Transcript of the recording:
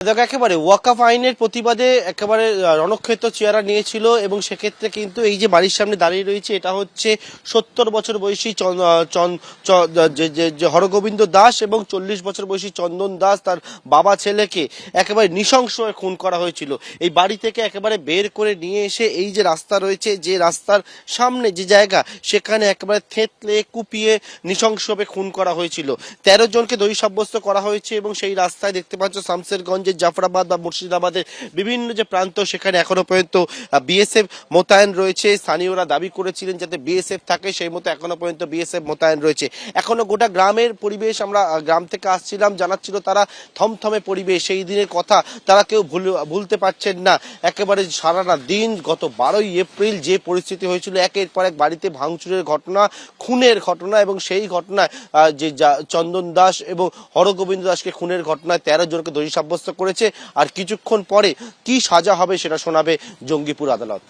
দেখো একেবারে ওয়াকফ আইনের প্রতিবাদে একেবারে রণক্ষেত্র চেহারা নিয়েছিল এবং সেক্ষেত্রে কিন্তু এই যে বাড়ির সামনে দাঁড়িয়ে রয়েছে এটা হচ্ছে ৭০ বছর বয়সী যে হরগোবিন্দ দাস এবং ৪০ বছর বয়সী চন্দন দাস তার বাবা ছেলেকে একেবারে নৃশংসভাবে খুন করা হয়েছিল। এই বাড়ি থেকে একেবারে বের করে নিয়ে এসে এই যে রাস্তা রয়েছে, যে রাস্তার সামনে যে জায়গা, সেখানে একেবারে থেতলে কুপিয়ে নৃশংসভাবে খুন করা হয়েছিল। ১৩ জনকে দোষী সাব্যস্ত করা হয়েছে এবং সেই রাস্তায় দেখতে পাচ্ছ শামসেরগঞ্জ, জাফরাবাদ বা মুর্শিদাবাদের বিভিন্ন যে প্রান্ত, সেখানে এখনো পর্যন্ত বিএসএফ মোতায়েন রয়েছে। স্থানীয়রা দাবি করেছিলেন যাতে বিএসএফ থাকে, সেই মতো এখনো পর্যন্ত বিএসএফ মোতায়েন রয়েছে। এখনো গোটা গ্রামের পরিবেশ, আমরা গ্রাম থেকে আসছিলাম, জানাচ্ছিল তারা থমথমে পরিবেশ, সেই দিনের কথা তারা কেউ ভুলতে পারছেন না। একেবারে সারাটা দিন গত 12ই এপ্রিল যে পরিস্থিতি হয়েছিল, একের পর এক বাড়িতে ভাঙচুরের ঘটনা, খুনের ঘটনা, এবং সেই ঘটনায় যে চন্দন দাস এবং হরগোবিন্দ দাসকে খুনের ঘটনায় ১৩ জনকে দোষী সাব্যস্ত করেছে। আর কিছুক্ষণ পরে কি সাজা হবে সেটা শোনাবে জঙ্গিপুর আদালত।